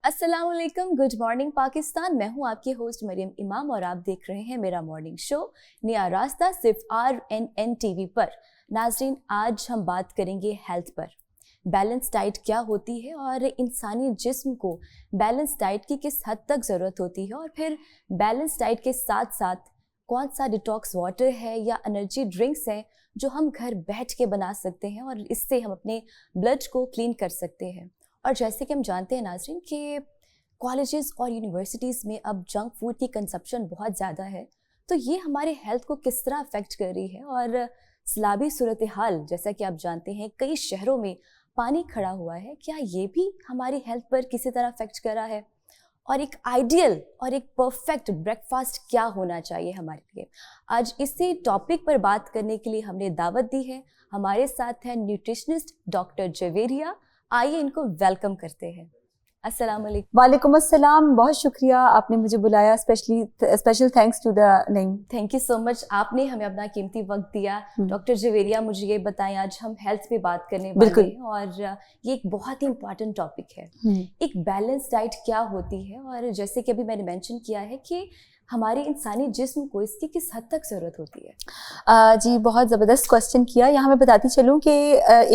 अस्सलाम वालेकुम, good morning Pakistan. मैं हूं आपकी होस्ट मरियम इमाम और आप देख रहे हैं मेरा मॉर्निंग शो नया रास्ता सिर्फ RNN TV पर। नाज़रीन, आज हम बात करेंगे हेल्थ पर। बैलेंस डाइट क्या होती है और इंसानी जिस्म को बैलेंस डाइट की किस हद तक ज़रूरत होती है, और फिर बैलेंस डाइट के साथ साथ कौन सा डिटॉक्स वाटर है या एनर्जी ड्रिंक्स हैं जो हम घर बैठ के बना सकते हैं और इससे हम अपने ब्लड को क्लीन कर सकते हैं। और जैसे कि हम जानते हैं नाज़रीन कि कॉलेजेस और यूनिवर्सिटीज़ में अब जंक फूड की कंजप्शन बहुत ज़्यादा है, तो ये हमारे हेल्थ को किस तरह अफेक्ट कर रही है। और सैलाबी सूरत हाल, जैसा कि आप जानते हैं, कई शहरों में पानी खड़ा हुआ है, क्या ये भी हमारी हेल्थ पर किसी तरह अफेक्ट कर रहा है? और एक आइडियल और एक परफेक्ट ब्रेकफास्ट क्या होना चाहिए हमारे लिए? आज इसी टॉपिक पर बात करने के लिए हमने दावत दी है। हमारे साथ है न्यूट्रिशनिस्ट डॉक्टर जवेरिया। आइए इनको वेलकम करते हैं। अस्सलाम वालेकुम। वालेकुम अस्सलाम, बहुत शुक्रिया आपने मुझे बुलाया। Special thanks to the name. Thank you so much, आपने हमें अपना कीमती वक्त दिया। डॉक्टर जवेरिया, मुझे ये बताएं, आज हम हेल्थ पे बात करने वाले हैं और ये एक बहुत ही इंपॉर्टेंट टॉपिक है। एक बैलेंस डाइट क्या होती है, और जैसे कि अभी मैंने मेंशन किया है कि हमारे इंसानी जिस्म को इसकी किस हद तक ज़रूरत होती है? जी, बहुत ज़बरदस्त क्वेश्चन किया। यहाँ मैं बताती चलूँ कि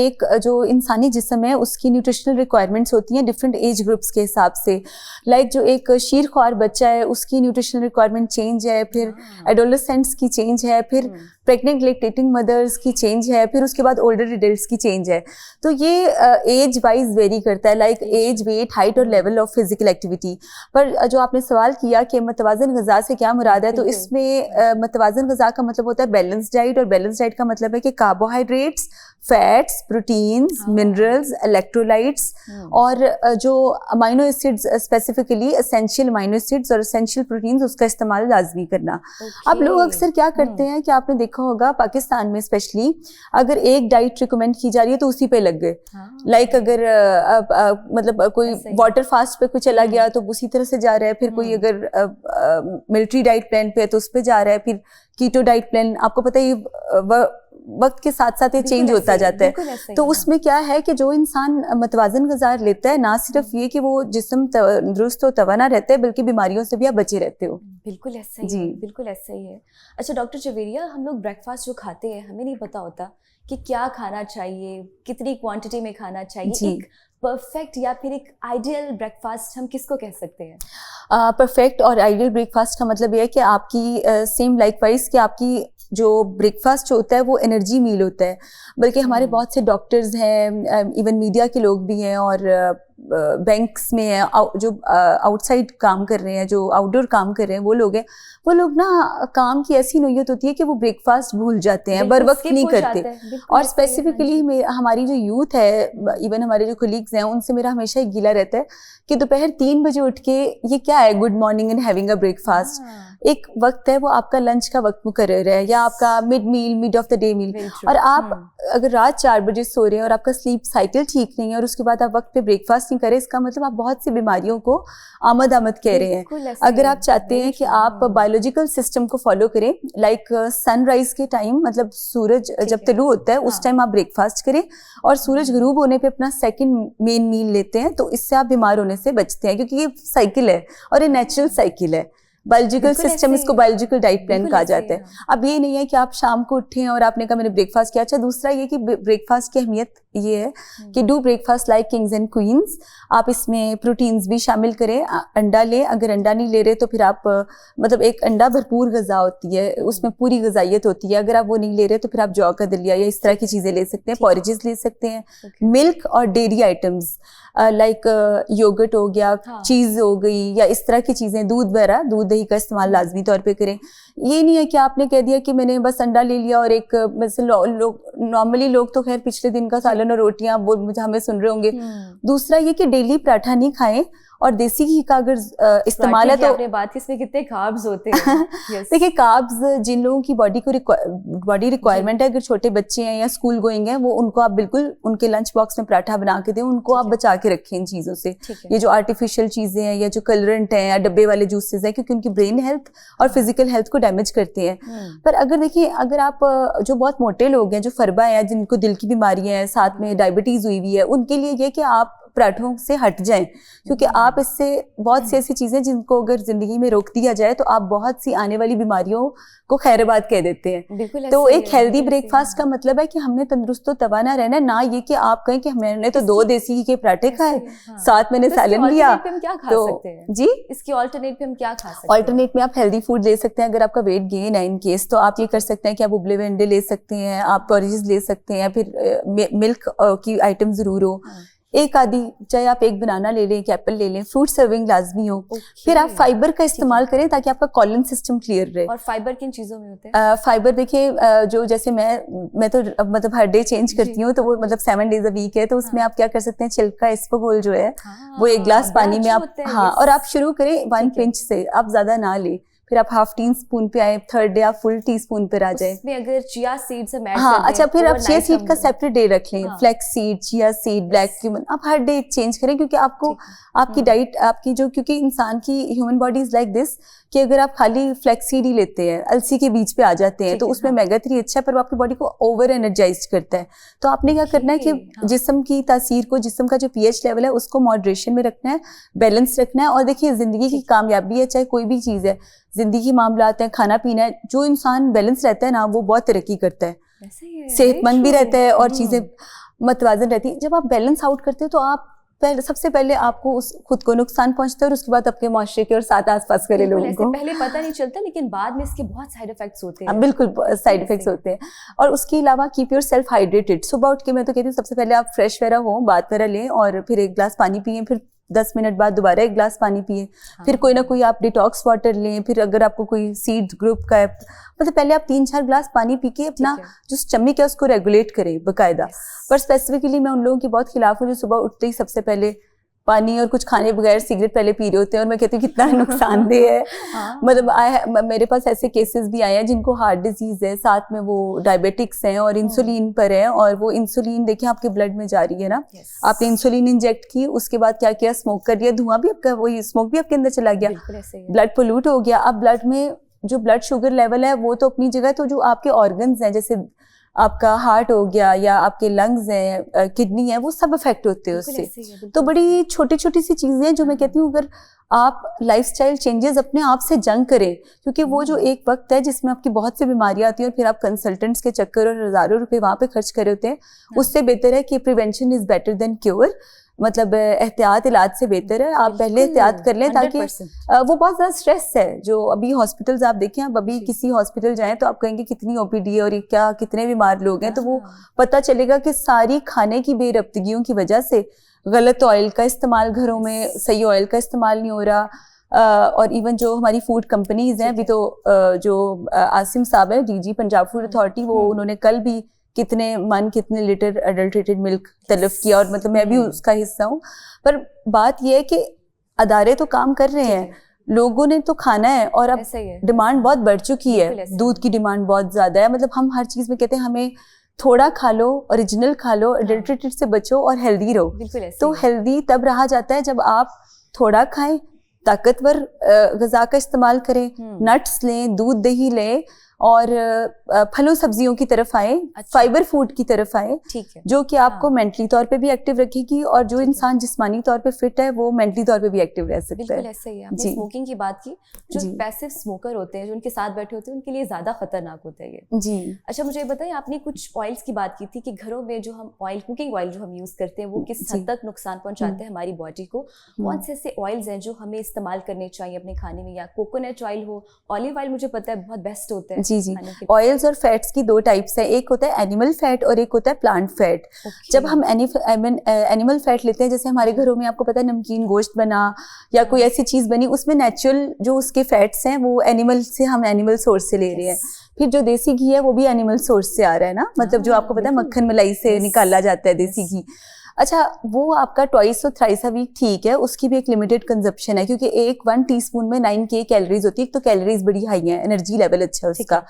एक जो इंसानी जिस्म है उसकी न्यूट्रिशनल रिक्वायरमेंट्स होती हैं डिफरेंट एज ग्रुप्स के हिसाब से। लाइक जो एक शीर ख्वार बच्चा है उसकी न्यूट्रिशनल रिक्वायरमेंट चेंज है, फिर एडोलेसेंट्स की चेंज है, फिर प्रेग्नेंट लैक्टेटिंग मदर्स की चेंज है, फिर उसके बाद ओल्डर एडल्ट्स की चेंज है। तो ये एज वाइज वेरी करता है, लाइक एज, वेट, हाइट और लेवल ऑफ फिजिकल एक्टिविटी। पर जो आपने सवाल किया कि मतवाज़न ग़िज़ा से क्या मुराद है, तो इसमें मतवाज़न ग़िज़ा का मतलब होता है बैलेंस डाइट, और बैलेंस डाइट का मतलब है कि carbohydrates, fats, proteins, minerals, electrolytes और जो amino acids, specifically essential amino acids और एसेंशियल प्रोटीन्स, उसका इस्तेमाल लाजमी करना। अब लोग अक्सर क्या करते हैं कि आपने देखा होगा पाकिस्तान में स्पेशली, अगर एक डाइट रिकमेंड की जा रही है तो उसी पे लग गए। लाइक अगर मतलब कोई वाटर फास्ट पे कोई चला गया तो उसी तरह से जा रहा है, फिर कोई अगर मिलिट्री डाइट प्लान पे है तो उस पे जा रहा है, फिर कीटो डाइट प्लान। आपको पता है वक्त के साथ साथ ये चेंज होता जाता है। तो उसमें क्या है कि जो इंसान मतवाज़न ग़िज़ा लेता है, ना सिर्फ ये कि वो जिस्म तंदुरुस्त और तवाना रहता है, बल्कि बीमारियों से भी आप बचे रहते हो। बिल्कुल ऐसा ही है, बिल्कुल ऐसा ही है। अच्छा डॉक्टर जवेरिया, हम लोग ब्रेकफास्ट जो खाते हैं हमें नहीं पता होता कि क्या खाना चाहिए, कितनी क्वांटिटी में खाना चाहिए। एक परफेक्ट या फिर एक आइडियल ब्रेकफास्ट हम किसको कह सकते हैं? परफेक्ट और आइडियल ब्रेकफास्ट का मतलब ये है कि आपकी सेम लाइकवाइज कि आपकी जो ब्रेकफास्ट जो होता है वो एनर्जी मील होता है। बल्कि हमारे बहुत से डॉक्टर्स हैं, इवन मीडिया के लोग भी हैं, और बैंक्स में हैं, जो आउटसाइड काम कर रहे हैं, जो आउटडोर काम कर रहे हैं, वो लोग ना काम की ऐसी नोयत होती है कि वो ब्रेकफास्ट भूल जाते हैं, बर वक्त नहीं करते। और स्पेसिफिकली हमारी जो यूथ है, इवन हमारे जो कलीग्स हैं, उनसे मेरा हमेशा एक गिला रहता है कि दोपहर 3 बजे उठ के ये क्या है good morning and having a breakfast. एक वक्त है वो आपका लंच का वक्त मुकर्रर है, या आपका mid of the day meal. और आप अगर रात 4 बजे सो रहे हैं और आपका स्लीप साइकिल ठीक नहीं है और उसके बाद आप वक्त पे ब्रेकफास्ट नहीं करें, इसका मतलब आप बहुत सी बीमारियों को आमद कह रहे हैं। अगर आप चाहते हैं कि आप बायोलॉजिकल सिस्टम को फॉलो करें, लाइक सनराइज के टाइम, मतलब सूरज जब तलू होता है उस टाइम आप ब्रेकफास्ट करें, और सूरज गरूब होने पे अपना सेकंड मेन मील लेते हैं, तो इससे आप बीमार होने से बचते हैं, क्योंकि ये साइकिल है और ये नेचुरल साइकिल है। बायोलॉजिकल सिस्टम, इसको बायोलॉजिकल डाइट प्लान कहा जाता है। अब ये नहीं है कि आप शाम को उठे और आपने कहा मैंने ब्रेकफास्ट किया। अच्छा, दूसरा ये कि ब्रेकफास्ट की अहमियत ये है कि do breakfast like Kings and queen's. आप इसमें प्रोटीन्स भी शामिल करें, अंडा लें। अगर अंडा नहीं ले रहे तो फिर आप मतलब एक अंडा भरपूर ग़िज़ा होती है, उसमें पूरी ग़िज़ाइयत होती है। अगर आप वो नहीं ले रहे तो फिर आप जौ का दलिया या इस तरह की चीज़ें ले सकते हैं, पॉरेजेस ले सकते हैं। मिल्क और डेयरी आइटम्स लाइक योगर्ट हो गया, चीज़ हो गई, या इस तरह की चीज़ें, दूध वगैरह, दूध दही का इस्तेमाल लाजमी तौर पे करें। ये नहीं है कि आपने कह दिया कि मैंने बस अंडा ले लिया और एक नॉर्मली लोग तो खैर पिछले दिन का सालन और रोटियां वो मुझे हमें सुन रहे होंगे। दूसरा ये कि डेली पराठा नहीं खाएं, और देसी घी का अगर इस्तेमाल है तो आपने बात की, इसमें कितने कार्ब्स होते हैं। देखिए, कार्ब्स जिन लोगों की बॉडी रिक्वायरमेंट है, अगर छोटे बच्चे हैं या स्कूल गोइंग हैं, वो उनको आप बिल्कुल उनके लंच बॉक्स में पराठा बना के दें, उनको आप बचा के रखें इन चीज़ों से। ये जो आर्टिफिशियल चीज़ें हैं या जो कलरेंट हैं या डब्बे वाले जूसेस हैं, क्योंकि उनकी ब्रेन हेल्थ और फिजिकल हेल्थ को डैमेज करते हैं। पर अगर देखिए, अगर आप जो बहुत मोटे लोग हैं, जो फरबा हैं, जिनको दिल की बीमारियां हैं, साथ में डायबिटीज़ हुई हुई है, उनके लिए ये कि आप पराठों से हट जाएं, क्योंकि आप इससे बहुत सी ऐसी चीज़ें जिनको अगर ज़िंदगी में रोक दिया जाए तो आप बहुत सी आने वाली बीमारियों को खैराबाद कह देते हैं। तो एक हेल्दी ब्रेकफास्ट का मतलब है कि हमने तंदुरुस्त तो तवाना रहना, ना ये कि आप कहें कि मैंने तो 2 देसी घी के पराठे खाए, साथ मैंने सैलेड लिया। तो जी इसकी ऑल्टरनेट पे हम क्या खा सकते हैं? ऑल्टरनेट में आप हेल्दी फूड ले सकते हैं। अगर आपका वेट गेन है इन केस, तो आप ये कर सकते हैं कि आप उबले हुए अंडे ले सकते हैं, आप पॉरेजेस ले सकते हैं, फिर मिल्क की आइटम जरूर हो, एक आधी, चाहे आप एक बनाना ले लें, एक एप्पल ले लें, फ्रूट सर्विंग लाजमी हो। फिर आप फाइबर का इस्तेमाल करें ताकि आपका कॉलिन सिस्टम क्लियर रहे। और फाइबर किन चीजों में होते हैं? फाइबर देखिए, जो जैसे मैं तो मतलब हर डे चेंज करती हूँ, तो वो मतलब 7 डेज अ वीक है, तो उसमें आप क्या कर सकते हैं, छिलका इसबगोल जो है वो 1 गिलास पानी में आप और आप शुरू करें 1 पिंच से, आप ज्यादा ना ले, फिर आप हाफ टी स्पून पे आए, 3rd डे आप फुल टीस्पून पे आ जाए। उसमें अगर चिया सीड्स हम ऐड हाँ, कर दें, अच्छा, फिर आप चिया सीड का सेपरेट डे रख लें, हाँ। Flax seed, chia seed, black cumin, आप हर डे चेंज करें, क्योंकि आपको आपकी डाइट, आपकी जो, क्योंकि इंसान की human body is like this कि अगर आप खाली फ्लैक्स सीड ही लेते हैं, अलसी के बीच पे आ जाते हैं, तो उसमें ओमेगा 3 अच्छा है, पर वो आपकी बॉडी को ओवर एनर्जाइज करता है। तो आपने क्या करना है कि जिस्म की तासीर को, जिस्म का जो पीएच लेवल है उसको मॉडरेशन में रखना है, बैलेंस रखना है। और देखिए, जिंदगी की कामयाबी है, चाहे कोई भी चीज़ है, जिंदगी की मामलात है, खाना पीना है, जो इंसान बैलेंस रहता है ना, वो बहुत तरक्की करता है, सेहतमंद भी रहता है और चीज़ें मतवाजन रहती है। जब आप बैलेंस आउट करते हो तो आप सबसे पहले आपको खुद को नुकसान पहुंचता है और उसके बाद अपने माशरे के और साथ आसपास के लोगों को। पहले पता नहीं चलता, लेकिन बाद में इसके बहुत साइड इफेक्ट्स होते हैं। बिल्कुल साइड इफेक्ट्स होते हैं। और उसके अलावा कीप योर सेल्फ हाइड्रेटेड। सुबह उठ के मैं तो कहती हूँ सबसे पहले आप फ्रेश वगैरह हो, बात वगैरह लें, और फिर 1 गिलास पानी पिए, फिर 10 मिनट बाद दोबारा 1 गिलास पानी पिए, फिर कोई ना कोई आप डिटॉक्स वाटर लें, फिर अगर आपको कोई सीड ग्रुप का है, मतलब पहले आप 3-4 गिलास पानी पी के अपना जो स्टमक है उसको रेगुलेट करें बाकायदा। पर स्पेसिफिकली मैं उन लोगों के बहुत खिलाफ हूँ जो सुबह उठते ही सबसे पहले पानी और कुछ खाने बगैर सिगरेट पहले पी रहे होते हैं, और मैं कहती हूँ कितना नुकसानदेह है। मतलब मेरे पास ऐसे केसेस भी आए हैं जिनको हार्ट डिजीज है, साथ में वो डायबिटिक्स हैं और इंसुलिन पर है, और वो इंसुलिन देखिए आपके ब्लड में जा रही है ना, आपने इंसुलिन इंजेक्ट की, उसके बाद क्या किया, स्मोक कर दिया, धुआं भी आपका, वही स्मोक भी आपके अंदर चला गया, ब्लड पोल्यूट हो गया। अब ब्लड में जो ब्लड शुगर लेवल है वो तो अपनी जगह, तो जो आपके ऑर्गन्स हैं, जैसे आपका हार्ट हो गया या आपके लंग्स हैं, किडनी है, वो सब अफेक्ट होते हैं उससे। तो बड़ी छोटी छोटी सी चीजें हैं जो मैं कहती हूँ, अगर आप लाइफस्टाइल चेंजेस अपने आप से जंग करें, क्योंकि वो जो एक वक्त है जिसमें आपकी बहुत सी बीमारियां आती हैं और फिर आप कंसल्टेंट्स के चक्कर और हजारों रुपए वहां पे खर्च कर रहे होते हैं, उससे बेहतर है कि prevention is better than cure. मतलब एहतियात इलाज से बेहतर है, आप पहले एहतियात कर लें, ताकि वो बहुत ज़्यादा स्ट्रेस है जो अभी हॉस्पिटल्स आप देखें, आप अभी किसी हॉस्पिटल जाएं तो आप कहेंगे कितनी ओपीडी है और ये क्या, कितने बीमार लोग हैं, तो वो पता चलेगा कि सारी खाने की बेरब्तगियों की वजह से, गलत ऑयल का इस्तेमाल घरों में, सही ऑयल का इस्तेमाल नहीं हो रहा, और इवन जो हमारी फूड कंपनीज हैं, अभी तो जो आसिम साहब है डीजी पंजाब फूड अथॉरिटी, वो उन्होंने कल भी कितने लीटर अडल्ट्रेटेड मिल्क तलब किया, और मतलब मैं भी उसका हिस्सा हूँ। पर बात यह है कि अदारे तो काम कर रहे हैं, लोगों ने तो खाना है, और अब डिमांड बहुत बढ़ चुकी है, दूध की डिमांड बहुत ज्यादा है। मतलब हम हर चीज में कहते हैं हमें थोड़ा खा लो, ओरिजिनल खा लो, अडल्ट्रेटेड से बचो और हेल्दी रहो। तो हेल्दी तब रहा जाता है जब आप थोड़ा खाएं, ताकतवर ग़िज़ा का इस्तेमाल करें, नट्स लें, दूध दही लें, और फलों सब्जियों की तरफ आए, फाइबर फूड की तरफ आए, जो कि आपको मेंटली तौर पे भी एक्टिव रखेगी, और जो इंसान जिस्मानी तौर पे फिट है वो मेंटली तौर पे भी एक्टिव रह सकता है। ऐसे ही आपने स्मोकिंग की बात की, जो पैसिव स्मोकर होते हैं, जो उनके साथ बैठे होते हैं, उनके लिए ज्यादा खतरनाक होता है ये। जी अच्छा, मुझे बताइए, आपने कुछ ऑयल्स की बात की थी कि घरों में जो हम ऑयल, कुकिंग ऑयल जो हम यूज करते हैं, वो किस हद तक नुकसान पहुंचाते हैं हमारी बॉडी को। कौन से ऐसे ऑयल्स हैं जो हमें इस्तेमाल करने चाहिए अपने खाने में? या कोकोनट ऑयल हो, ऑलिव ऑयल मुझे पता है बहुत बेस्ट होता है। जी ऑयल्स और फैट्स की 2 टाइप्स है, एक होता है एनिमल फैट और एक होता है प्लांट फैट। जब हम एनिमल फैट लेते हैं, जैसे हमारे घरों में आपको पता है नमकीन गोश्त बना या कोई ऐसी चीज बनी, उसमें नेचुरल जो उसके फैट्स हैं वो एनिमल से, हम एनिमल सोर्स से ले रहे हैं। फिर जो देसी घी है वो भी एनिमल सोर्स से आ रहा है ना, मतलब जो आपको पता है मक्खन मलाई से निकाला जाता है देसी घी। अच्छा, वो आपका ट्वाइस और थ्राइस अ वीक ठीक है, उसकी भी एक लिमिटेड कंजप्शन है, क्योंकि 1 टीस्पून में 9K कैलोरीज होती है। तो कैलोरीज बड़ी हाई है, एनर्जी लेवल अच्छा है उसका,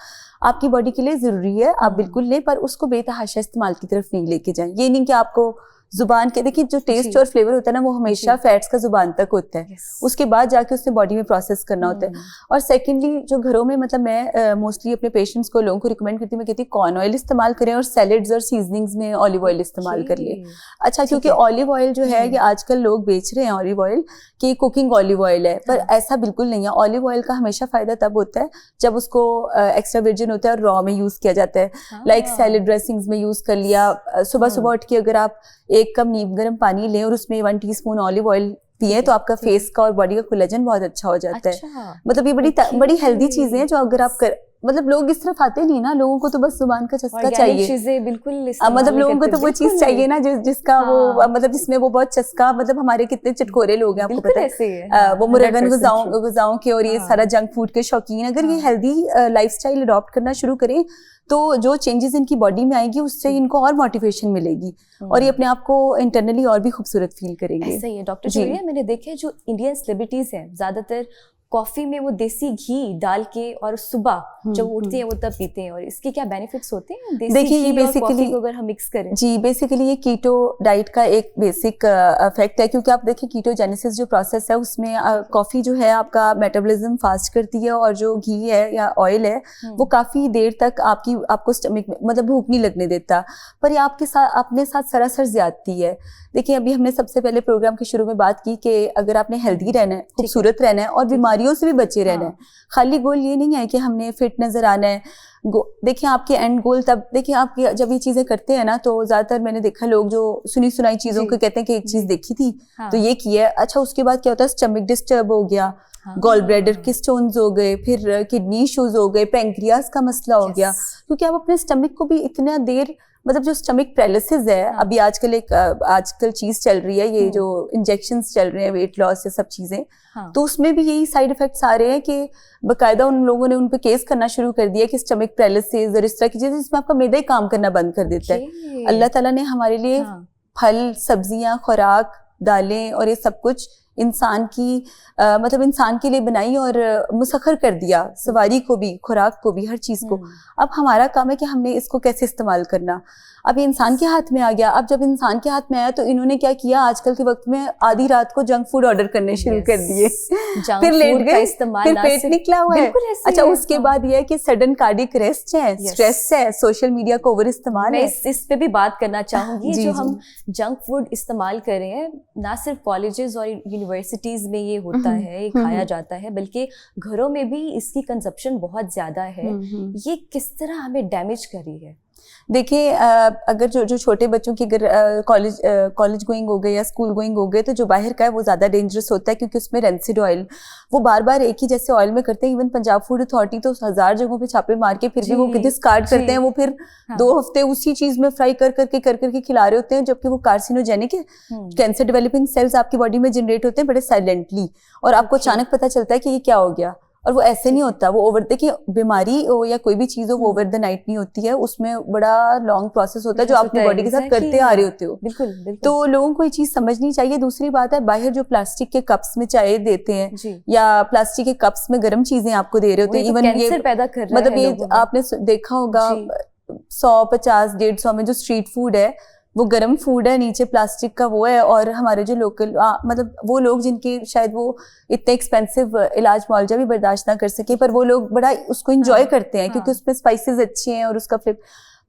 आपकी बॉडी के लिए जरूरी है, आप बिल्कुल लें, पर उसको बेतहाशा इस्तेमाल की तरफ नहीं लेके जाएं। ये नहीं कि आपको जुबान के, देखिए जो टेस्ट और फ्लेवर होता है ना वो हमेशा फैट्स का जुबान तक होता है, उसके बाद जाके उसने बॉडी में प्रोसेस करना होता है। और सेकेंडली जो घरों में मतलब मैं मोस्टली अपने पेशेंट्स को, लोगों को रिकमेंड करती हूँ, मैं कहती हूँ कॉर्न ऑयल इस्तेमाल करें और सैलेड्स और सीजनिंग्स में ऑलिव ऑयल इस्तेमाल कर ले। अच्छा, क्योंकि ऑलिव ऑयल जो है ये आजकल लोग बेच रहे हैं ऑलिव ऑयल कि कुकिंग ऑलिव ऑयल है, पर ऐसा बिल्कुल नहीं है। ऑलिव ऑयल का हमेशा फायदा तब होता है जब उसको एक्स्ट्रा वर्जिन होता है और रॉ में यूज किया जाता है, लाइक सैलेड ड्रेसिंग्स में यूज कर लिया। सुबह सुबह उठ के अगर आप 1 कप नीम गर्म पानी लें और उसमें 1 टीस्पून ऑलिव ऑयल पिए तो आपका फेस का और बॉडी का कोलेजन बहुत अच्छा हो जाता है। मतलब ये बड़ी हेल्दी चीजें हैं जो अगर आप मतलब लोग इस तरफ आते नहीं ना, लोगों को तो बस जुबान का चस्का चाहिए, चीजें बिल्कुल मतलब लोगों को तो वो चीज चाहिए ना जिसका वो मतलब जिसमें वो बहुत चस्का, मतलब हमारे कितने चटखोरे लोग हैं आपको पता है, वो मुर्गन गुजाओं के और ये सारा जंक फूड के शौकीन, अगर ये हेल्दी लाइफस्टाइल अडॉप्ट करना शुरू करें तो जो चेंजेस इनकी बॉडी में आएगी उससे इनको और मोटिवेशन मिलेगी और ये अपने आप को इंटरनली और भी खूबसूरत फील करेंगे। ऐसा ही है डॉक्टर जुलिया, मैंने देखा है जो इंडियन सेलिब्रिटीज हैं ज्यादातर कॉफी में वो देसी घी डाल के और सुबह जब उठते हैं वो तब पीते हैं, और इसके क्या बेनिफिट्स होते हैं? देखिए ये बेसिकली अगर हम मिक्स करें जी, बेसिकली ये कीटो डाइट का एक बेसिक इफेक्ट है, क्योंकि आप देखिए कीटोजेनेसिस जो प्रोसेस है उसमें कॉफी जो है आपका मेटाबॉलिज्म फास्ट करती है और जो घी है या ऑयल है वो काफी देर तक आपको स्टमक में मतलब भूख नहीं लगने देता, पर ये आपके साथ अपने साथ सरासर ज्यादती है। देखिए अभी हमने सबसे पहले प्रोग्राम के शुरू में बात की कि अगर आपने हेल्दी रहना है, खूबसूरत रहना है और बीमारियों से भी बचे रहना है, खाली गोल ये नहीं है कि हमने फिट नजर आना है। देखिए आपके एंड गोल तब, देखिए आप जब ये चीजें करते हैं ना तो ज्यादातर मैंने देखा लोग जो सुनी सुनाई चीजों को कहते हैं कि एक चीज देखी थी तो ये किया, अच्छा उसके बाद क्या होता है, स्टमक डिस्टर्ब हो गया, गॉल ब्लैडर के स्टोन्स हो गए, फिर किडनी इश्यूज हो गए, पैंक्रियास का मसला हो गया, क्योंकि आप अपने स्टमक को भी इतना देर मतलब जो स्टमक पैरालिसिस है अभी आजकल चीज चल रही है, ये जो इंजेक्शंस चल रहे हैं वेट लॉस ये सब चीजें, तो उसमें भी यही साइड इफेक्ट्स आ रहे हैं कि बकायदा उन लोगों ने उन पे केस करना शुरू कर दिया कि स्टमक पैरालिसिस और इस तरह की चीजें जिसमें आपका मैदा ही काम करना बंद कर देता है। अल्लाह ताला ने हमारे लिए फल, सब्जियां, खुराक, दालें और ये सब कुछ इंसान की मतलब इंसान के लिए बनाई और मुसख्खर कर दिया, सवारी को भी, खुराक को भी, हर चीज को। अब हमारा काम है कि हमने इसको कैसे इस्तेमाल करना। अब ये इंसान के हाथ में आ गया। अब जब इंसान के हाथ में आया तो इन्होंने क्या किया, आजकल के वक्त में आधी रात को जंक फूड ऑर्डर करने शुरू कर दिए, फिर लेट गए, फिर पेट निकला हुआ है। अच्छा उसके बाद ये है कि सडन कार्डियक अरेस्ट है, स्ट्रेस है, सोशल मीडिया का ओवर इस्तेमाल है। इस पे भी बात करना चाहूंगी। जो हम जंक फूड इस्तेमाल कर रहे हैं, ना सिर्फ कॉलेजेस और यूनिवर्सिटीज में ये होता है, ये खाया जाता है, बल्कि घरों में भी इसकी कंजप्शन बहुत ज्यादा है। ये किस तरह हमें डैमेज कर रही है? देखिए अगर जो छोटे बच्चों की अगर कॉलेज गोइंग हो गए या स्कूल गोइंग हो गए तो जो बाहर का है वो ज़्यादा डेंजरस होता है, क्योंकि उसमें रेंसिड ऑयल वो बार बार एक ही जैसे ऑयल में करते हैं। इवन पंजाब फूड अथॉरिटी तो 1000 जगहों पे छापे मार के फिर भी वो डिस्कार्ड करते हैं, वो फिर 2 हफ्ते उसी चीज़ में फ्राई कर करके खिला रहे होते हैं, जबकि वो कार्सिनोजेनिक है। कैंसर डेवलपिंग सेल्स आपकी बॉडी में जनरेट होते हैं बड़े साइलेंटली, और आपको अचानक पता चलता है कि ये क्या हो गया। और वो ऐसे नहीं होता, वो ओवर, देखिए बीमारी हो या कोई भी चीज हो वो ओवर द नाइट नहीं होती है, उसमें बड़ा लॉन्ग प्रोसेस होता है जो अपनी बॉडी के साथ करते आ रहे होते हो। बिल्कुल। तो लोगों को ये चीज समझनी चाहिए। दूसरी बात है, बाहर जो प्लास्टिक के कप्स में चाय देते हैं या प्लास्टिक के कप्स में गर्म चीजें आपको दे रहे होते हैं, इवन ये मतलब ये आपने देखा होगा 100, 50, 150 में जो स्ट्रीट फूड है वो गर्म फूड है, नीचे प्लास्टिक का वो है। और हमारे जो लोकल मतलब वो लोग जिनके शायद वो इतने एक्सपेंसिव इलाज मुआवजा भी बर्दाश्त ना कर सके, पर वो लोग बड़ा उसको एंजॉय करते हैं क्योंकि उसमें स्पाइसेस अच्छे हैं और उसका फ्लेवर,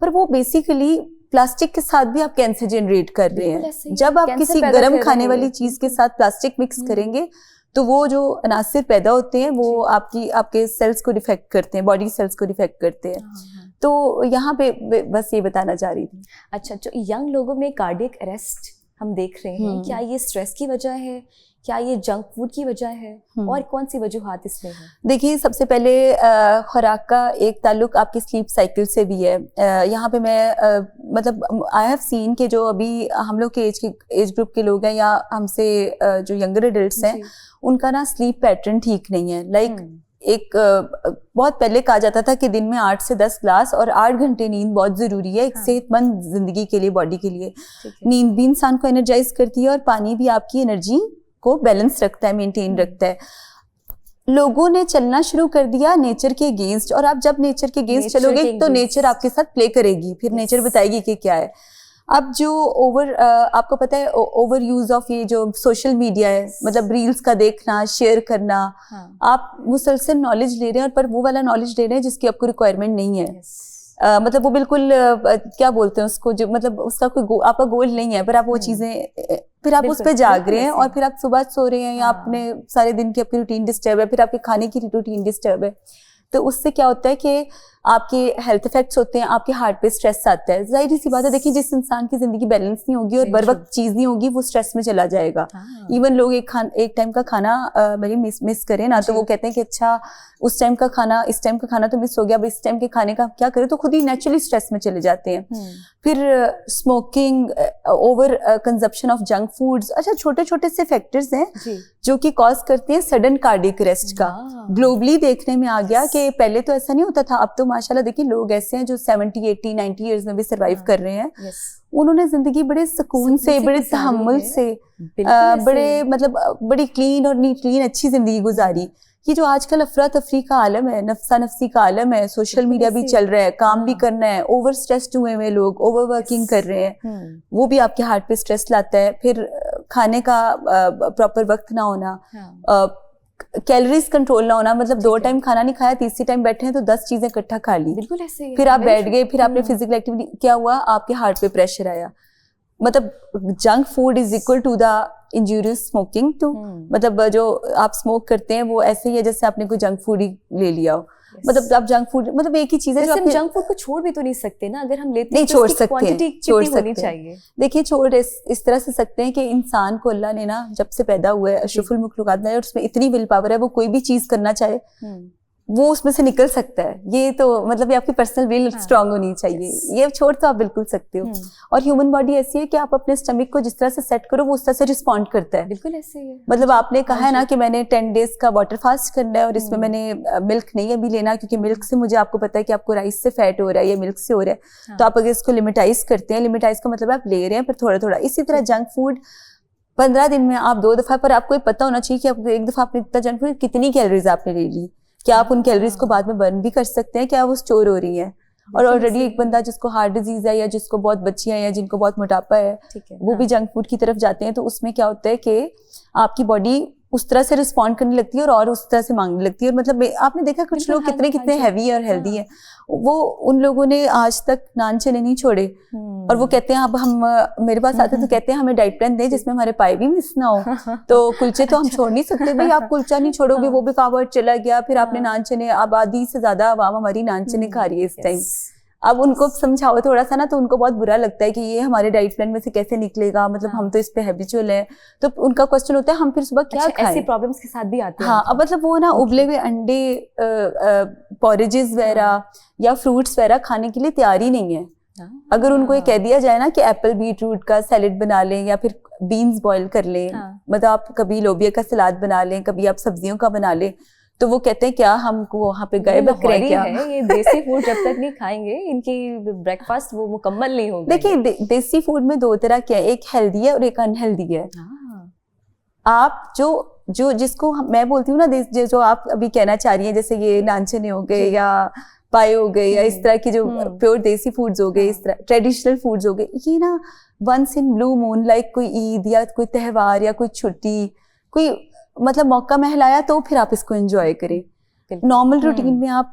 पर वो बेसिकली प्लास्टिक के साथ भी आप कैंसर जनरेट कर रहे हैं। जब आप किसी गर्म खाने वाली चीज के साथ प्लास्टिक मिक्स करेंगे तो वो जो अनासिर पैदा होते हैं वो आपके सेल्स को डिफेक्ट करते हैं, बॉडी सेल्स को डिफेक्ट करते हैं। तो यहाँ पे बस ये बताना चाह रही थी। अच्छा, जो यंग लोगों में कार्डियक अरेस्ट हम देख रहे हैं, क्या ये स्ट्रेस की वजह है, क्या ये जंक फूड की वजह है, और कौन सी वजूहात इसमें है? देखिए सबसे पहले खुराक का एक ताल्लुक आपकी स्लीप साइकिल से भी है। यहाँ पे मैं मतलब आई हैव सीन के जो अभी हम लोग के एज ग्रुप के लोग हैं या हमसे जो यंगर एडल्ट्स हैं, उनका ना स्लीप पैटर्न ठीक नहीं है। लाइक एक बहुत पहले कहा जाता था कि दिन में 8 से 10 ग्लास और 8 घंटे नींद बहुत जरूरी है एक सेहतमंद जिंदगी के लिए, बॉडी के लिए। नींद भी इंसान को एनर्जाइज करती है और पानी भी आपकी एनर्जी को बैलेंस रखता है, मेंटेन रखता है। लोगों ने चलना शुरू कर दिया नेचर के अगेंस्ट, और आप जब नेचर के अगेंस्ट चलोगे तो नेचर आपके साथ प्ले करेगी, फिर नेचर बताएगी कि क्या है। अब जो आपको पता है ओवर यूज ऑफ ये जो सोशल मीडिया है, मतलब रील्स का देखना, शेयर करना, हाँ. आप मुसलसल नॉलेज ले रहे हैं, पर वो वाला नॉलेज ले रहे हैं जिसकी आपको रिक्वायरमेंट नहीं है. मतलब वो बिल्कुल क्या बोलते हैं उसको, जो मतलब उसका कोई आपका गोल नहीं है, पर आप वो चीजें फिर आप उस पर जाग रहे हैं और फिर आप सुबह सो रहे हैं या आपने सारे दिन की आपकी रूटीन डिस्टर्ब है, फिर आपके खाने की रूटीन डिस्टर्ब है. तो उससे क्या होता है कि आपके हेल्थ इफेक्ट्स होते हैं, आपके हार्ट पे स्ट्रेस आता है. जाहिर सी बात है, देखिए जिस इंसान की जिंदगी बैलेंस नहीं होगी और बर वक्त चीज नहीं होगी, वो स्ट्रेस में चला जाएगा. इवन लोग एक टाइम का खाना मेरी मिस करें ना, तो वो कहते हैं कि अच्छा उस टाइम का खाना, इस टाइम का खाना तो मिस हो गया, अब इस टाइम के खाने का क्या करें, तो खुद ही नेचुरली स्ट्रेस में चले जाते हैं. फिर smoking, over consumption of junk foods, अच्छा छोटे छोटे से फैक्टर्स हैं जो कि कॉज करते हैं सडन कार्डियक अरेस्ट का. ग्लोबली देखने में आ गया कि पहले तो ऐसा नहीं होता था, अब तो माशाल्लाह देखिए लोग ऐसे हैं जो 70, 80, 90 इयर्स में भी सर्वाइव कर रहे हैं. उन्होंने जिंदगी बड़े सुकून से, बड़े तहम्मुल से, बड़े मतलब बड़ी क्लीन और क्लीन अच्छी जिंदगी गुजारी. ये जो आजकल अफरा तफरी का आलम है, नफ्सा नफ्सी का आलम है, सोशल मीडिया भी चल रहा है, काम भी करना है, ओवर स्ट्रेस्ड हुए हुए लोग ओवर वर्किंग कर रहे हैं, वो भी आपके हार्ट पे स्ट्रेस लाता है. फिर खाने का प्रॉपर वक्त ना होना, कैलोरीज कंट्रोल ना होना, मतलब 2 टाइम खाना नहीं खाया, तीसरी टाइम बैठे हैं तो 10 चीजें इकट्ठा खा ली, बिल्कुल ऐसे. फिर आप बैठ गए, फिर आपने फिजिकल एक्टिविटी, क्या हुआ, आपके हार्ट पे प्रेशर आया. मतलब junk food is equal to the injurious smoking too. मतलब जो आप स्मोक करते हैं वो ऐसे ही है जैसे आपने कोई जंक फूड ही ले लिया हो. मतलब आप जंक फूड, मतलब एक ही चीज है जो हम जंक फूड को छोड़ भी तो नहीं सकते ना, अगर हम लेते हैं नहीं छोड़ सकते हैं. देखिए छोड़ इस तरह से सकते हैं कि इंसान को अल्लाह ने ना जब से पैदा हुआ है अशरफुल मखलूकात में, और उसमें इतनी विल पावर है, वो कोई भी चीज करना चाहे वो उसमें से निकल सकता है. ये तो मतलब ये आपकी पर्सनल विल स्ट्रांग होनी चाहिए. ये छोड़ तो आप बिल्कुल सकते हो. और ह्यूमन बॉडी ऐसी है कि आप अपने स्टमक को जिस तरह से सेट करो वो उस तरह से रिस्पॉन्ड करता है. बिल्कुल ऐसे ही है. मतलब आपने कहा है ना कि मैंने 10 डेज का वाटर फास्ट करना है और इसमें मैंने मिल्क नहीं अभी लेना, क्योंकि मिल्क से मुझे आपको पता है कि आपको राइस से फैट हो रहा है या मिल्क से हो रहा है. तो आप अगर इसको लिमिटाइज करते हैं, लिमिटाइज का मतलब आप ले रहे हैं पर थोड़ा थोड़ा. इसी तरह जंक फूड 15 दिन में आप 2 दफा, पर आपको पता होना चाहिए कि आप एक दफा आपने इतना जंक फूड कितनी कैलोरीज आपने ले ली, क्या आप उन कैलोरीज को बाद में बर्न भी कर सकते हैं, क्या वो स्टोर हो रही है. और ऑलरेडी एक बंदा जिसको हार्ट डिजीज है या जिसको बहुत बच्चियां हैं या जिनको बहुत मोटापा है, वो भी जंक फूड की तरफ जाते हैं. तो उसमें क्या होता है कि आपकी बॉडी उस तरह से रिस्पॉन्ड करने लगती है और उस तरह से मांगने लगती है. और मतलब आपने देखा कुछ लोग कितने हैवी और हेल्दी हैं, वो उन लोगों ने आज तक नान चने नहीं छोड़े. और वो कहते हैं अब हम मेरे पास आते तो कहते हैं हमें डाइट प्लान दें जिसमें हमारे पाए भी मिस ना हो. तो कुलचे तो हम छोड़ नहीं सकते भाई, आप कुलचा नहीं छोड़ोगे, वो भी कावड़ चला गया. फिर आपने नान चने, आबादी से ज्यादा आवाम हमारी नान चने खा रही है इस टाइम. अब उनको समझाओ थोड़ा सा ना, तो उनको बहुत बुरा लगता है कि ये हमारे डाइट प्लान में से कैसे निकलेगा, मतलब हम तो इस पे हैबिचुअल है. तो उनका क्वेश्चन होता है हम फिर सुबह क्या खाएं. ऐसी प्रॉब्लम्स के साथ भी आते हैं. हाँ, अब मतलब वो ना उबले हुए अंडे, पॉरेजेस वगैरह या फ्रूट्स वगैरह खाने के लिए तैयार ही नहीं है. अगर उनको ये कह दिया जाए ना कि एप्पल बीटरूट का सैलेड बना लें या फिर बीन्स बॉईल कर लें, मतलब आप कभी लोबिया का सलाद बना लें, कभी आप सब्जियों का बना लें, तो वो कहते हैं क्या हमको वहाँ पे गए बकरे क्या है, ये देसी फूड जब तक नहीं खाएंगे इनकी ब्रेकफास्ट वो मुकम्मल नहीं होगा. देखिए देसी फूड में 2 तरह के है, एक हेल्दी है और एक अनहेल्दी है. आप जो जिसको मैं बोलती हूँ ना, जो आप अभी कहना चाह रही हैं, जैसे ये नानचने हो गए या पाए हो गए या इस तरह की जो प्योर देसी फूड्स हो गए, इस तरह ट्रेडिशनल फूड्स हो गए, ये ना once in blue moon, like कोई ईद या कोई त्यौहार या कोई छुट्टी, कोई मतलब मौका महलाया तो फिर आप इसको एंजॉय करें. नॉर्मल रूटीन में आप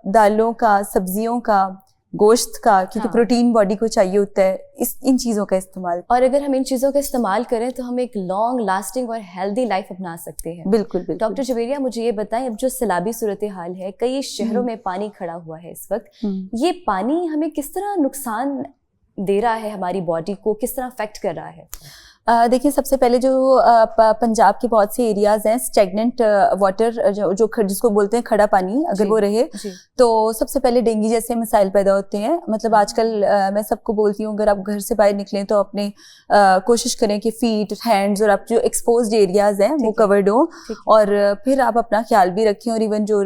दालों का, सब्जियों का, गोश्त का, क्योंकि प्रोटीन बॉडी को चाहिए होता है, इन चीज़ों का इस्तेमाल. और अगर हम इन चीज़ों का इस्तेमाल करें तो हम एक लॉन्ग लास्टिंग और हेल्दी लाइफ अपना सकते हैं. बिल्कुल. डॉक्टर जुवेरिया, मुझे ये बताएं, अब जो सैलाबी सूरत हाल है, कई शहरों में पानी खड़ा हुआ है इस वक्त, ये पानी हमें किस तरह नुकसान दे रहा है, हमारी बॉडी को किस तरह अफेक्ट कर रहा है? देखिए सबसे पहले जो पंजाब के बहुत से एरियाज हैं, स्टेगनेंट वाटर जो जिसको बोलते हैं खड़ा पानी, अगर वो रहे तो सबसे पहले डेंगू जैसे मसाइल पैदा होते हैं. मतलब आजकल मैं सबको बोलती हूँ, अगर आप घर से बाहर निकलें तो अपने कोशिश करें कि फीट, हैंड्स और आप जो एक्सपोज्ड एरियाज हैं वो कवर्ड हो, और फिर आप अपना ख्याल भी रखें. और इवन जो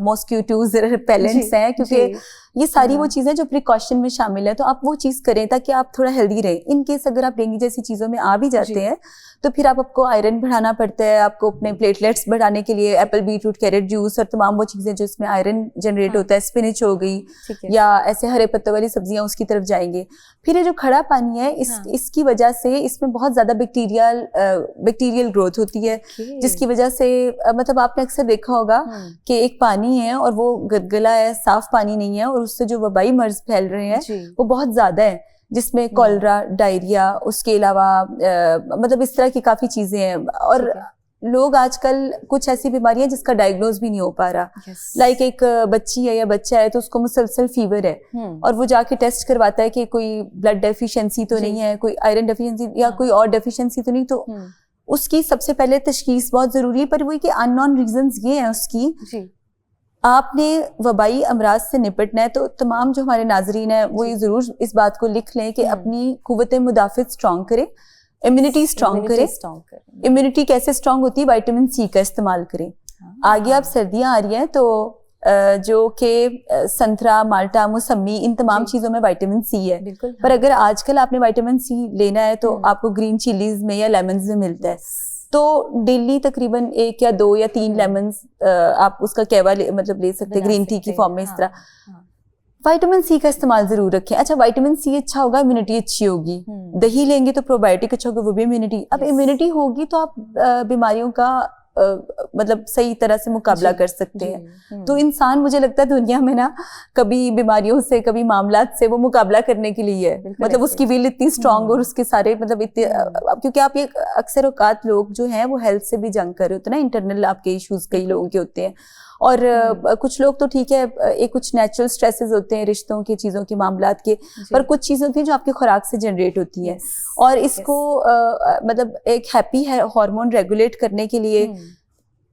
मॉस्किटोज रिपेलेंट्स हैं, क्योंकि ये सारी वो चीज़ें जो प्रिकॉशन में शामिल है, तो आप वो चीज़ करें ताकि आप थोड़ा हेल्दी रहें। इन केस अगर आप डेंगू जैसी चीज़ों में आ भी जाते हैं तो फिर आपको आयरन बढ़ाना पड़ता है, आपको अपने प्लेटलेट्स बढ़ाने के लिए एप्पल, बीटरूट, कैरेट जूस और तमाम वो चीज़ें जो इसमें आयरन जनरेट होता है, स्पिनिच हो गई या ऐसे हरे पत्तों वाली सब्जियां, उसकी तरफ जाएंगे। फिर ये जो खड़ा पानी है इसकी वजह से इसमें बहुत ज़्यादा बैक्टीरियल ग्रोथ होती है, जिसकी वजह से मतलब आपने अक्सर देखा होगा कि एक पानी है और वो गलगला है, साफ पानी नहीं है, और उससे जो वबाई मर्ज फैल रहे हैं वो बहुत ज़्यादा है, जिसमें कॉलरा, डायरिया, उसके अलावा मतलब इस तरह की काफ़ी चीज़ें हैं। और लोग आजकल कुछ ऐसी बीमारियां जिसका डायग्नोज भी नहीं हो पा रहा, लाइक एक बच्ची है या बच्चा है तो उसको मुसलसल फीवर है और वो जाके टेस्ट करवाता है कि कोई ब्लड डेफिशिएंसी तो नहीं है, कोई आयरन डेफिशिएंसी या कोई और डेफिशिएंसी तो नहीं, तो उसकी सबसे पहले तशखीस बहुत जरूरी है। पर वो कि अननोन रीजंस ये हैं उसकी। आपने वबाई अमराज से निपटना है तो तमाम जो हमारे नाजरीन हैं वो ये जरूर इस बात को लिख लें कि अपनी कुव्वत मुदाफित स्ट्रॉन्ग करें, इम्यूनिटी स्ट्रॉन्ग करें। इम्यूनिटी कैसे स्ट्रॉन्ग होती है? विटामिन सी का इस्तेमाल करें। आगे आप सर्दियां आ रही हैं तो जो कि संतरा, माल्टा, मौसमी, इन तमाम चीज़ों में विटामिन सी है। पर अगर आजकल आपने विटामिन सी लेना है तो आपको ग्रीन चिलीज में या लेमन्स में मिलता है, तो डेली तकरीबन 1 या 2 या 3 लेमन्स आप उसका कहवा मतलब ले सकते हैं ग्रीन टी की फॉर्म में। इस तरह विटामिन सी का इस्तेमाल जरूर रखें। अच्छा, विटामिन सी अच्छा होगा, इम्यूनिटी अच्छी होगी। दही लेंगे तो प्रोबायोटिक अच्छा होगा, वो भी इम्यूनिटी। अब इम्यूनिटी होगी तो आप बीमारियों का मतलब सही तरह से मुकाबला कर सकते हैं। तो इंसान, मुझे लगता है दुनिया में ना कभी बीमारियों से, कभी मामलात से वो मुकाबला करने के लिए है, मतलब उसकी विल इतनी स्ट्रांग और उसके सारे मतलब इतने, क्योंकि आप ये अक्सर औकात लोग जो हैं वो हेल्थ से भी जंग कर रहे होते हैं ना, इंटरनल आपके इश्यूज कई लोगों के होते हैं, और कुछ लोग तो ठीक है, एक कुछ नेचुरल स्ट्रेसेस होते हैं रिश्तों के, चीज़ों के, मामलात के, पर कुछ चीज़ें होती हैं जो आपकी खुराक से जनरेट होती है। और इसको मतलब एक हैप्पी हार्मोन रेगुलेट करने के लिए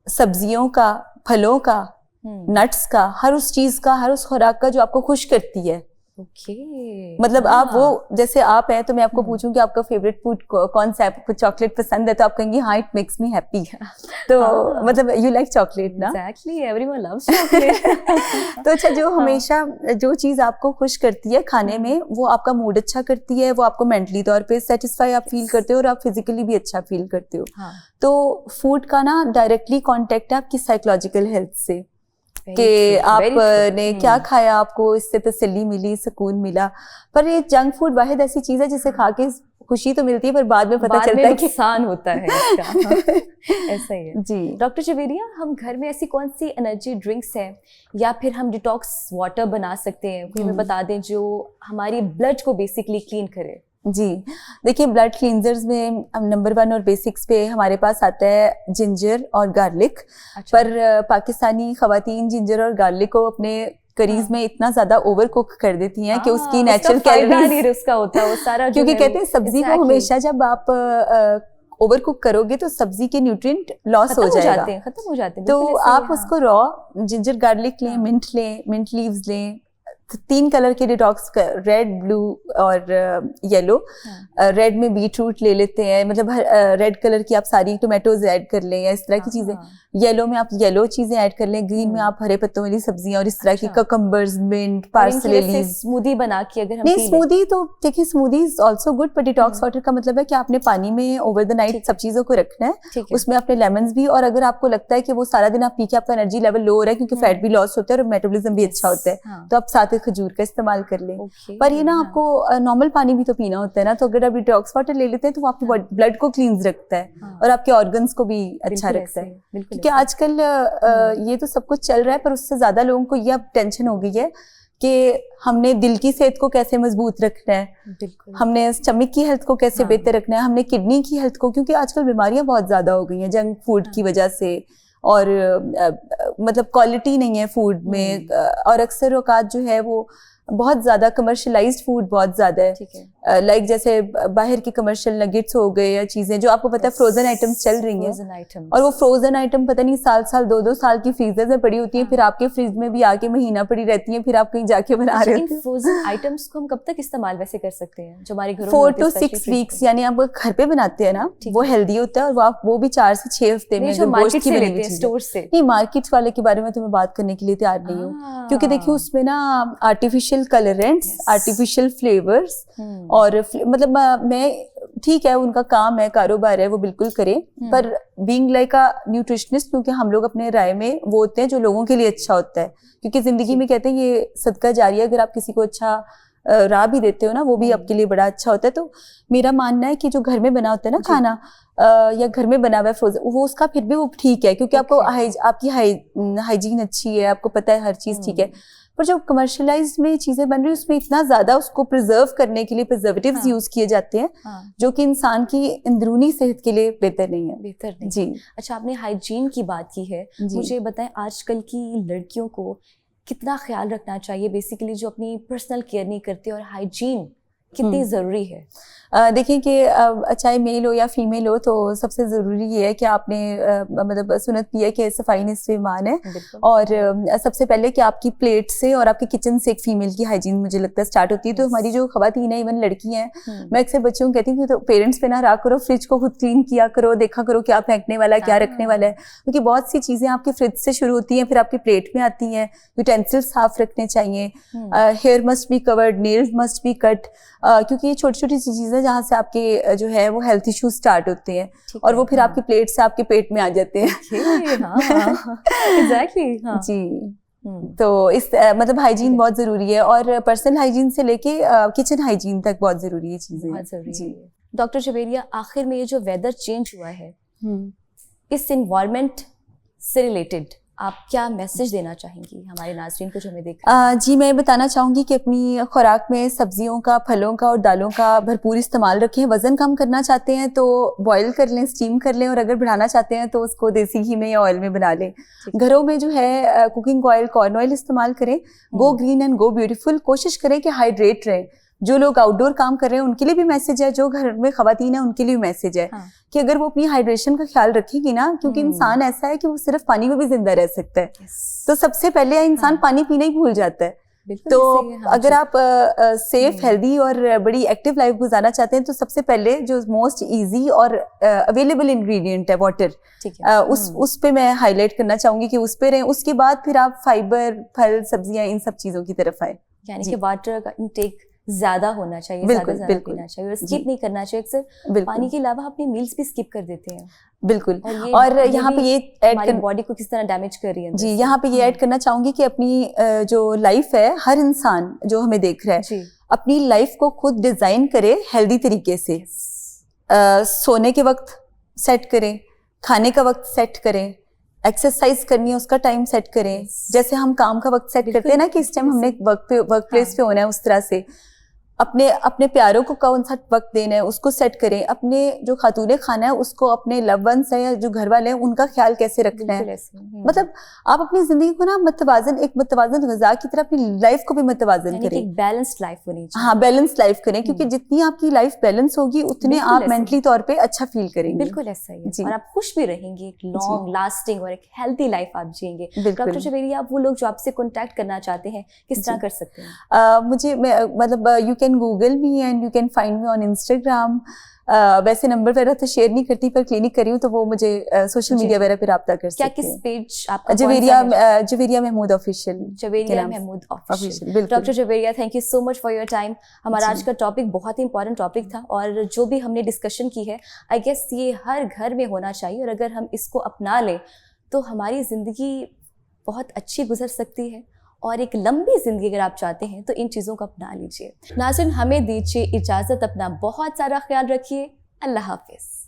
सब्जियों का, फलों का, नट्स का, हर उस चीज़ का, हर उस खुराक का जो आपको खुश करती है। मतलब आप वो, जैसे आप हैं तो मैं आपको पूछूं कि आपका फेवरेट फूड कौन सा है, आपको चॉकलेट पसंद है तो आप कहेंगी हाँ, इट मेक्स मी हैप्पी। तो मतलब यू लाइक चॉकलेट ना? Exactly, everyone loves chocolate. तो अच्छा, जो हमेशा जो चीज़ आपको खुश करती है खाने में, वो आपका मूड अच्छा करती है, वो आपको मेंटली तौर पे सेटिस्फाई आप फील करते हो और आप फिजिकली भी अच्छा फील करते हो। तो फूड का ना डायरेक्टली कॉन्टेक्ट है आपकी साइकोलॉजिकल हेल्थ से, कि आपने क्या खाया, आपको इससे तसल्ली मिली, सुकून मिला। पर ये जंक फूड वाहिद ऐसी चीज है जिसे खा के खुशी तो मिलती है पर बाद में पता चलता है कि नुकसान होता है इसका। ऐसा ही है जी। डॉक्टर जवेरिया, हम घर में ऐसी कौन सी एनर्जी ड्रिंक्स हैं या फिर हम डिटॉक्स वाटर बना सकते हैं, कोई हमें बता दें जो हमारी ब्लड को बेसिकली क्लीन करे? जी देखिए, ब्लड क्लींजर्स में नंबर 1 और बेसिक्स पे हमारे पास आता है जिंजर और गार्लिक। अच्छा। पर पाकिस्तानी खवातीन जिंजर और गार्लिक को अपने करीज में इतना ज्यादा ओवर कुक कर देती हैं कि उसकी नेचुरल कैलोरीज उसका होता है वो सारा, क्योंकि कहते हैं सब्जी को हमेशा जब आप ओवर कुक करोगे तो सब्जी के न्यूट्रिएंट लॉस हो जाएगा, खत्म हो जाते हैं। तो आप उसको रॉ जिंजर गार्लिक लें, मिंट लीव्स लें, 3 कलर के डिटॉक्स, रेड, ब्लू और येलो। रेड में बीटरूट ले लेते हैं, मतलब रेड कलर की आप सारी टोमेटोज ऐड कर लें या इस तरह की चीजें। येलो में आप येलो चीजें ऐड कर लें, ग्रीन में आप हरे पत्तों वाली सब्जियां और इस तरह की cucumbers, mint, parsley leaves. Smoothie बना के अगर हम नहीं, स्मूदी तो देखिए स्मूदी इज आल्सो गुड, पर डिटॉक्स वाटर का मतलब है कि आपने पानी में ओवर द नाइट सब चीजों को रखना है, उसमें अपने लेमन्स भी, और अगर आपको लगता है कि वो सारा दिन आप पी के आपका एनर्जी लेवल लो हो रहा है क्योंकि फैट भी लॉस होता है और मेटाबॉलिज्म भी अच्छा होता है, तो आप साथ खजूर का इस्तेमाल कर लें। पर ये ना आपको नॉर्मल पानी भी तो पीना होता है ना, तो अगर आप डिटॉक्स वाटर ले लेते हैं तो वो आपके ब्लड को क्लींस रखता है और आपके ऑर्गन्स को भी अच्छा रखता है। क्योंकि आजकल ये तो सब कुछ चल रहा है, पर उससे ज्यादा लोगों को ये अब टेंशन हो गई है कि हमने दिल की सेहत को कैसे मजबूत रखना है, हमने स्टमक की हेल्थ को कैसे बेहतर रखना है, हमने किडनी की हेल्थ को, क्योंकि आजकल बीमारियां बहुत ज्यादा हो गई हैं जंक फूड की वजह से, और मतलब क्वालिटी नहीं है फूड में, और अक्सर औकात जो है वो बहुत ज़्यादा कमर्शलाइज्ड फूड बहुत ज़्यादा है, ठीक है, लाइक जैसे बाहर के कमर्शियल नगेट्स हो गए या चीज़ें जो आपको पता है फ्रोजन आइटम्स चल रही हैं, और वो फ्रोजन आइटम पता नहीं साल 2-2 साल की फ्रीजर में पड़ी होती है, फिर आपके फ्रिज में भी आके महीना पड़ी रहती है, फिर आप कहीं जाके बना रहे हैं। फ्रोजन आइटम्स को हम कब तक इस्तेमाल वैसे कर सकते हैं जो हमारे घरों में 4 to 6 वीक्स, यानी आप घर पे बनाते हैं ना वो हेल्दी होता है, और आप वो भी 4 से 6 हफ्ते में जो मार्केट से लेते हैं स्टोर से। नहीं, मार्केट्स वाले के बारे में तो मैं बात करने के लिए तैयार नहीं हूँ, क्योंकि देखिए उसमें ना आर्टिफिशियल कलरेंट्स, आर्टिफिशियल फ्लेवर्स, और मतलब मैं ठीक है उनका काम है, कारोबार है, वो बिल्कुल करें, पर बीइंग लाइक अ न्यूट्रिशनिस्ट, क्योंकि हम लोग अपने राय में वो होते हैं जो लोगों के लिए अच्छा होता है, क्योंकि जिंदगी में कहते हैं ये सदका जारिया, अगर आप किसी को अच्छा राह भी देते हो ना वो भी आपके लिए बड़ा अच्छा होता है। तो मेरा मानना है कि जो घर में बना होता है ना खाना, या घर में बना हुआ है फ्रोजन, वो उसका फिर भी वो ठीक है, क्योंकि आपको आपकी हाइजीन अच्छी है, आपको पता है हर चीज ठीक है। पर जो कमर्शलाइज्ड में चीजें बन रही है उसमें इतना ज्यादा उसको प्रिजर्व करने के लिए प्रिजर्वेटिव्स यूज किए जाते हैं, जो कि इंसान की अंदरूनी सेहत के लिए बेहतर नहीं है। बेहतर नहीं जी। अच्छा, आपने हाइजीन की बात की है, मुझे बताएं आजकल की लड़कियों को कितना ख्याल रखना चाहिए, बेसिकली जो अपनी पर्सनल केयर नहीं करती, और हाइजीन कितनी ज़रूरी है? देखिए कि चाहे मेल हो या फीमेल हो, तो सबसे ज़रूरी ये है कि आपने मतलब सुन्नत की है कि सफाई निस्फ़े ईमान है, और सबसे पहले कि आपकी प्लेट से और आपके किचन से एक फीमेल की हाइजीन मुझे लगता है स्टार्ट होती है। तो हमारी जो ख़वातीन है, इवन लड़की हैं, मैं अक्सर बच्चों को कहती हूँ कि तो पेरेंट्स पे ना रहा करो, फ्रिज को खुद क्लीन किया करो, देखा करो क्या फेंकने वाला है, क्या रखने वाला है, क्योंकि बहुत सी चीज़ें आपके फ्रिज से शुरू होती हैं, फिर आपकी प्लेट में आती हैं। यूटेंसिल्स साफ रखने चाहिए, hair must be covered, nails must be cut, क्योंकि ये छोटी छोटी चीज़ें जहाँ से आपके जो है वो हेल्थ इश्यूज स्टार्ट होते हैं, और वो फिर आपकी प्लेट से आपके पेट में आ जाते हैं। एग्जैक्टली जी। तो इस मतलब हाइजीन बहुत जरूरी है, और पर्सनल हाइजीन से लेके किचन हाइजीन तक बहुत जरूरी है चीजें। बहुत जरूरी है। डॉक्टर जुबैरिया, आखिर में ये जो वेदर चेंज हुआ है, इस इन्वायरमेंट से रिलेटेड आप क्या मैसेज देना चाहेंगी हमारे नाज़रीन को जो हमें देख रहे हैं? जी, मैं बताना चाहूँगी कि अपनी खुराक में सब्जियों का, फलों का और दालों का भरपूर इस्तेमाल रखें। वज़न कम करना चाहते हैं तो बॉयल कर लें, स्टीम कर लें, और अगर बढ़ाना चाहते हैं तो उसको देसी घी में या ऑयल में बना लें। घरों में जो है कुकिंग ऑयल, कॉर्न ऑयल इस्तेमाल करें। Go green and go beautiful, कोशिश करें कि हाइड्रेट रहें। जो लोग आउटडोर काम कर रहे हैं उनके लिए भी मैसेज है, जो घर में खवातीन है उनके लिए भी मैसेज है कि अगर वो अपनी हाइड्रेशन का ख्याल रखेगी ना, क्योंकि इंसान ऐसा है कि वो सिर्फ पानी में भी जिंदा रह सकता है, तो सबसे पहले इंसान पानी पीना ही भूल जाता है। तो अगर आप सेफ, हेल्दी और बड़ी एक्टिव लाइफ गुजारना चाहते हैं, तो सबसे पहले जो मोस्ट इजी और अवेलेबल इंग्रेडिएंट है वाटर, उस पे मैं हाईलाइट करना चाहूंगी कि उस पे रहें। उसके बाद फिर आप फाइबर, फल, सब्जियां, इन सब चीजों की तरफ आए। यानी कि वाटर का इंटेक ज्यादा होना चाहिए, ज्यादा पीना चाहिए, और स्किप नहीं करना चाहिए। अक्सर पानी के अलावा अपनी मील्स भी स्किप कर देते हैं। बिल्कुल। और यहाँ पे ये हमारी बॉडी को किस तरह डैमेज कर रही है जी, यहाँ पे ये ऐड करना चाहूंगी कि अपनी जो लाइफ है, हर इंसान जो हमें देख रहा है, अपनी लाइफ को खुद डिजाइन करे हेल्दी तरीके से। सोने के वक्त सेट करें, खाने का वक्त सेट करें, एक्सरसाइज करनी है उसका टाइम सेट करें। जैसे हम काम का वक्त सेट करते हैं ना कि इस टाइम हमने वर्क प्लेस पे होना है, उस तरह से अपने प्यारों को कौन सा वक्त देना है उसको सेट करें। अपने जो खातूने खाना है उसको अपने लव वंस हैं या जो घर वाले हैं उनका ख्याल कैसे रखना है। मतलब आप अपनी जिंदगी को ना एक मतवाजन ग़िज़ा की तरह अपनी लाइफ को भी मतवाजन करें। एक बैलेंस्ड लाइफ होनी चाहिए। हाँ, बैलेंस लाइफ करें, क्योंकि जितनी आपकी लाइफ बैलेंस होगी उतने आप मेंटली तौर पे अच्छा फील करेंगे। बिल्कुल ऐसा ही है, और आप खुश भी रहेंगे, एक लॉन्ग लास्टिंग और एक हेल्थी लाइफ आप जिएंगे। डॉक्टर जुबैरिया, आप वो लोग जो आपसे कॉन्टैक्ट करना चाहते हैं किस तरह कर सकते हैं? मुझे मतलब you can Google me and you can find me on Instagram. वैसे नंबर वगैरह तो शेयर नहीं करती, पर क्लिनिक करी हूँ तो वो मुझे सोशल मीडिया वगैरह पे रब्ता कर सकते हैं। क्या किस पेज आपका? Zubairia Mahmood official. Zubairia Mahmood official. Doctor Zubairia, thank you so much for your time. हमारा आज का टॉपिक बहुत ही इंपॉर्टेंट टॉपिक था, और जो भी हमने डिस्कशन की है, आई गेस ये हर घर में होना चाहिए, और अगर हम इसको अपना लें तो हमारी ज़िंदगी बहुत अच्छी गुजर सकती है, और एक लंबी ज़िंदगी अगर आप चाहते हैं तो इन चीज़ों को अपना लीजिए। नाज़रीन, हमें दीजिए इजाज़त, अपना बहुत सारा ख्याल रखिए। अल्लाह हाफ़िज़।